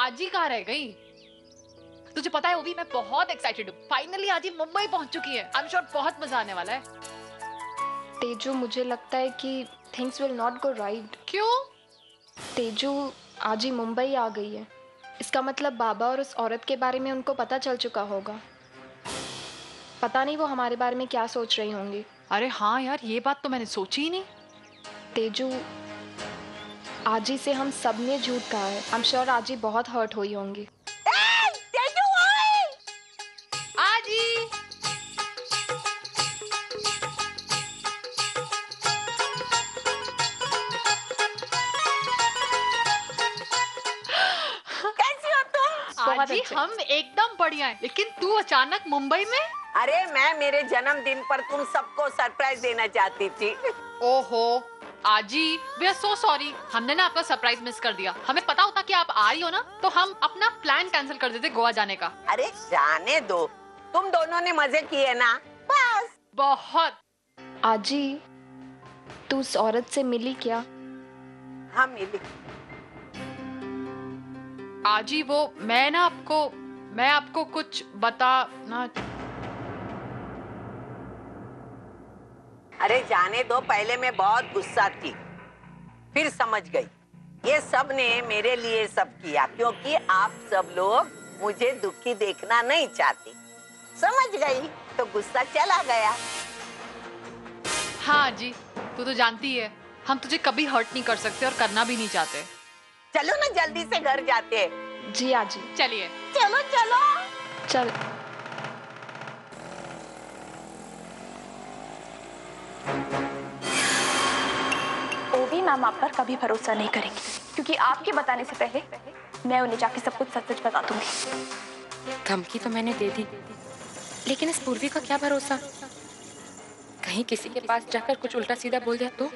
आज ही कहाँ रह गई? तुझे पता है ओवी, मैं बहुत एक्साइटेड हूँ। फाइनली आज ही मुंबई पहुंच चुकी है। आई एम श्योर बहुत मजा आने वाला है। तेजू, मुझे लगता है कि things will not go right. क्यों? तेजू आज ही मुंबई आ गई है। इसका मतलब बाबा और उस औरत के बारे में उनको पता चल चुका होगा। पता नहीं वो हमारे बारे में क्या सोच रही होंगी। अरे हाँ यार, ये बात तो मैंने सोची ही नहीं। तेजू, आज ही से हम सब ने झूठ कहा है। आई एम श्योर आज ही बहुत हर्ट हुई होंगी। तेजू ओए! आज ही कैसी हो तुम? आज ही हम एकदम बढ़िया है। लेकिन तू अचानक मुंबई में? अरे मैं मेरे जन्मदिन पर तुम सबको सरप्राइज देना चाहती थी। ओहो आजी, वी आर सो सॉरी। हमने ना आपका सरप्राइज मिस कर दिया। हमें पता होता कि आप आ रही हो ना, तो हम अपना प्लान कैंसिल कर देते गोवा जाने का। अरे जाने दो, तुम दोनों ने मजे किए ना, बस। बहुत। आजी, तू उस औरत से मिली क्या? हाँ मिली। आजी वो मैं आपको कुछ बताना। अरे जाने दो, पहले मैं बहुत गुस्सा थी, फिर समझ गई। ये सब ने मेरे लिए सब किया, क्योंकि आप सब लोग मुझे दुखी देखना नहीं चाहते। समझ गई तो गुस्सा चला गया। हाँ जी, तू तो जानती है हम तुझे कभी हर्ट नहीं कर सकते और करना भी नहीं चाहते। चलो ना जल्दी से घर जाते हैं। जी आजी। चलिए। चलो चलो। चल। ओवी मैम आप पर कभी भरोसा नहीं करेंगी, क्योंकि आपके बताने से पहले मैं उन्हें जाके सब कुछ सच सच बता दूंगी। धमकी तो मैंने दे दी, लेकिन इस पूर्वी का क्या भरोसा? कहीं किसी के पास जाकर कुछ उल्टा सीधा बोल दिया तो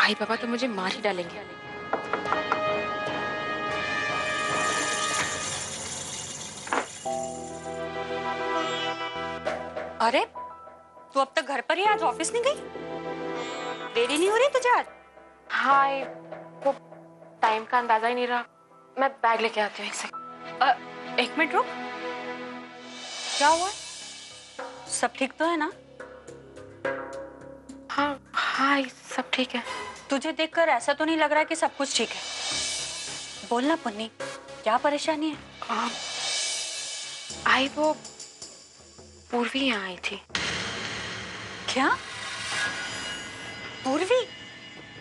आई बाबा तो मुझे मार ही डालेंगे। अरे तू अब तक घर पर ही, आज ऑफिस नहीं गई? देरी नहीं हो रही तुझे आज? हाँ, वो टाइम का अंदाजा ही नहीं रहा। मैं बैग लेके आती हूँ। एक मिनट रुक। क्या हुआ? सब ठीक तो है ना? हाँ हाँ, सब ठीक है। तुझे देखकर ऐसा तो नहीं लग रहा कि सब कुछ ठीक है। बोलना पुन्नी, क्या परेशानी है? आई वो पूर्वी यहाँ आई थी। क्या? पूर्वी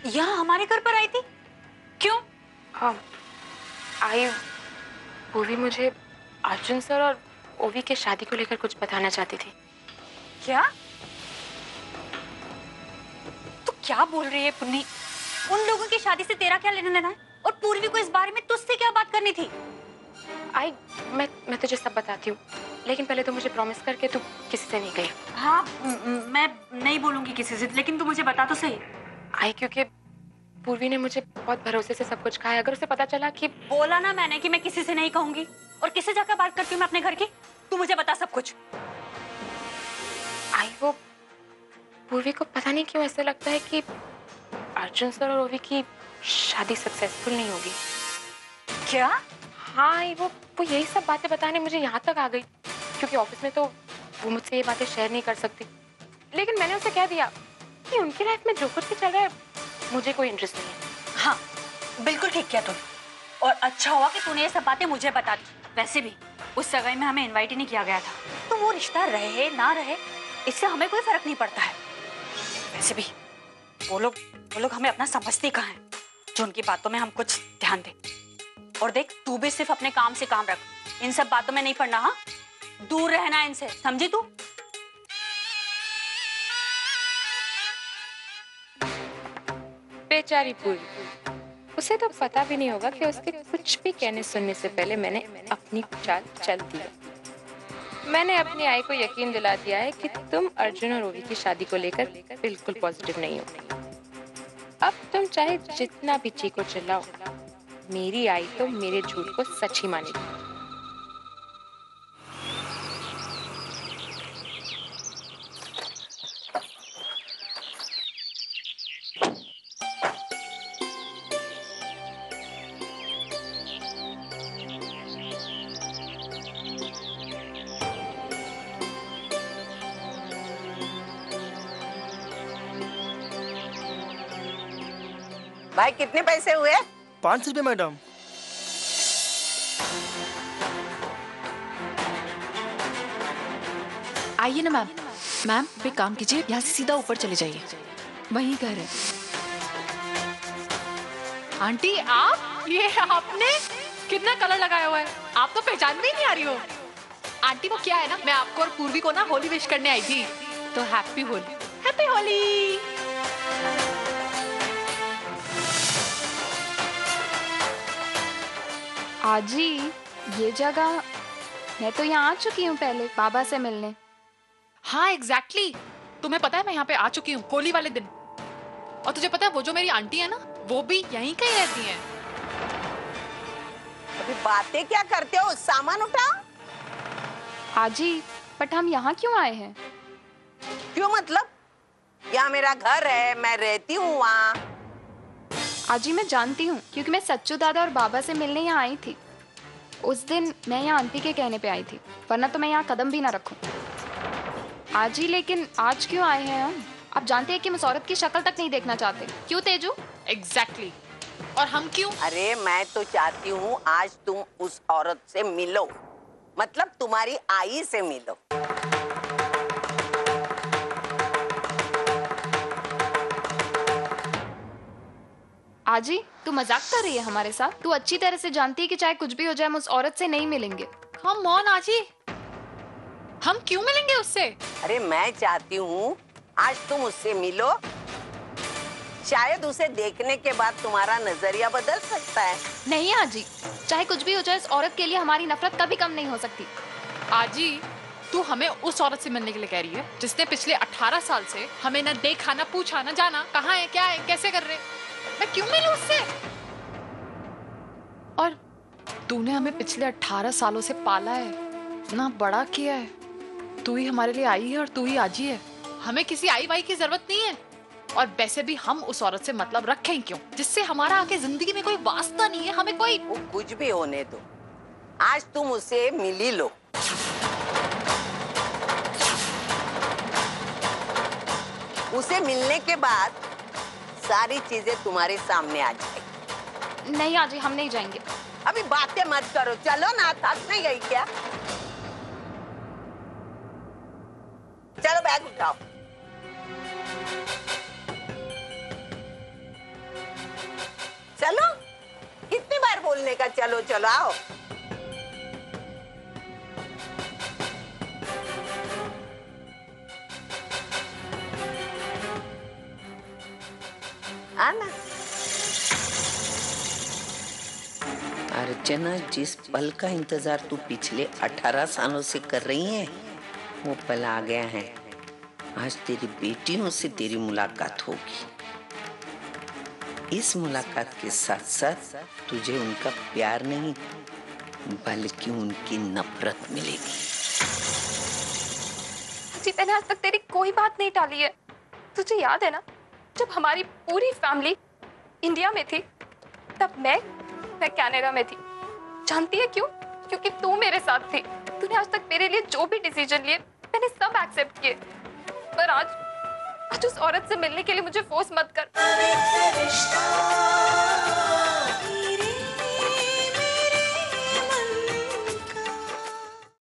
यहाँ हमारे घर पर आई थी? क्यों? आई पूर्वी मुझे अर्जुन सर और ओवी के शादी को लेकर कुछ बताना चाहती थी। क्या? तू क्या बोल रही है पुन्नी? उन लोगों की शादी से तेरा क्या लेना देना है? और पूर्वी को इस बारे में तुझसे क्या बात करनी थी? आई मैं तुझे सब बताती हूँ, लेकिन पहले तो मुझे प्रॉमिस करके तू किसी से नहीं गई। हाँ मैं नहीं बोलूंगी किसी से, लेकिन तू मुझे बता तो सही। आई क्योंकि पूर्वी ने मुझे बहुत भरोसे से सब कुछ कहा है। अगर उसे पता चला कि बोला ना मैंने कि मैं किसी से नहीं कहूंगी। और किससे जाकर बात करती हूँ मैं अपने घर की? तू मुझे बता सब कुछ। आई वो पूर्वी को पता नहीं क्यों ऐसा लगता है कि अर्जुन सर और ओवी की शादी सक्सेसफुल नहीं होगी। क्या? हाँ, आई वो यही सब बातें बताने मुझे यहाँ तक आ गई, क्योंकि ऑफिस में तो वो मुझसे ये बातें शेयर नहीं कर सकती। लेकिन मैंने उसे कह दिया कि उनकी लाइफ में जो कुछ भी चल रहा है मुझे कोई इंटरेस्ट नहीं है। हाँ बिल्कुल ठीक किया तूने, और अच्छा हुआ कि तूने ये सब बातें मुझे बता दी। वैसे भी उस सगाई में हमें इनवाइट ही नहीं किया गया था, तो वो रिश्ता रहे ना रहे इससे हमें कोई फर्क नहीं पड़ता है। वैसे भी वो लोग हमें अपना समझते कहाँ हैं जो उनकी बातों में हम कुछ ध्यान दें। और देख, तू भी सिर्फ अपने काम से काम रख, इन सब बातों में नहीं पड़ना। हाँ, दूर रहना इनसे, समझी तू? बेचारी पूर्वी, उसे तो पता भी नहीं होगा कि उसके कुछ भी कहने सुनने से पहले मैंने अपनी चाल चल दी। मैंने अपनी आई को यकीन दिला दिया है कि तुम अर्जुन और ओवी की शादी को लेकर बिल्कुल पॉजिटिव नहीं हो। अब तुम चाहे जितना भी चीखो चिल्लाओ, मेरी आई तो मेरे झूठ को सच ही मानेगी। भाई कितने पैसे हुए? 5 रुपए मैडम। आइए ना मैम। मैम एक काम कीजिए, यहाँ से सीधा ऊपर चले जाइए, वहीं घर है। आंटी आप, ये आपने कितना कलर लगाया हुआ है, आप तो पहचान में ही नहीं आ रही हो। आंटी वो क्या है ना, मैं आपको और पूर्वी को ना होली विश करने आई थी, तो हैप्पी होली। हैप्पी होली। आजी, ये जगह मैं तो यहाँ आ चुकी हूँ पहले बाबा से मिलने। हाँ एग्जैक्टली, तुम्हें पता है मैं यहाँ पे आ चुकी हूँ होली वाले दिन। और तुझे पता है वो जो मेरी आंटी है ना, वो भी यहीं कहीं रहती हैं। अभी बातें क्या करते हो, सामान उठाओ। आजी, बट हम यहाँ क्यों आए हैं? क्यों मतलब? यहाँ मेरा घर है, मैं रहती हूँ वहाँ। आजी मैं जानती हूँ, क्योंकि मैं सच्चू दादा और बाबा से मिलने यहाँ आई थी। उस दिन मैं यहाँ आंटी के कहने पे आई थी, वरना तो मैं यहाँ कदम भी ना रखूं। आजी लेकिन आज क्यों आए हैं हम? आप जानते हैं कि हम उस औरत की शक्ल तक नहीं देखना चाहते। क्यों तेजू? एग्जैक्टली। और हम क्यों? अरे मैं तो चाहती हूँ आज तुम उस औरत से मिलो, मतलब तुम्हारी आई से मिलो। आजी तू मजाक कर रही है हमारे साथ? तू अच्छी तरह से जानती है कि चाहे कुछ भी हो जाए हम उस औरत से नहीं मिलेंगे। कम ऑन आजी, हम क्यों मिलेंगे उससे? अरे मैं चाहती हूँ आज तुम उससे मिलो, शायद उसे देखने के बाद तुम्हारा नजरिया बदल सकता है। नहीं आजी, चाहे कुछ भी हो जाए इस औरत के लिए हमारी नफरत कभी कम नहीं हो सकती। आजी तू हमें उस औरत से मिलने के लिए कह रही है जिसने पिछले 18 साल से हमें न देखा, न पूछा, न जाना कहाँ है, क्या है, कैसे कर रहे। मैं क्यों मिलूं उससे? और तूने हमें पिछले 18 सालों से पाला है ना, बड़ा किया है। तू ही हमारे लिए आई है और तू ही आजी है। हमें किसी आई वाई की जरूरत नहीं है। और वैसे भी हम उस औरत से मतलब रखें क्यों जिससे हमारा आगे जिंदगी में कोई वास्ता नहीं है। हमें कोई, वो कुछ भी होने दो, आज तुम उसे मिल ही लो। उसे मिलने के बाद सारी चीजें तुम्हारे सामने आ जाएगी। नहीं आजी, हम नहीं जाएंगे। अभी बातें मत करो, चलो ना, थक नहीं गई क्या? चलो बैग उठाओ। चलो, कितनी बार बोलने का चलो चलो, आओ। आना। अर्चना, जिस पल का इंतजार तू पिछले 18 सालों से कर रही है वो पल आ गया है। आज तेरी बेटियों से तेरी मुलाकात होगी। इस मुलाकात के साथ साथ तुझे उनका प्यार नहीं बल्कि उनकी नफरत मिलेगी। जी मैंने आज तक तेरी कोई बात नहीं टाली है। तुझे याद है ना, जब हमारी पूरी फैमिली इंडिया में थी तब मैं कनाडा में थी। जानती है क्यों? क्योंकि तू मेरे साथ थी। तूने आज तक मेरे लिए जो भी डिसीजन लिए मैंने सब एक्सेप्ट किए। पर आज उस औरत से मिलने के लिए मुझे फोर्स मत कर।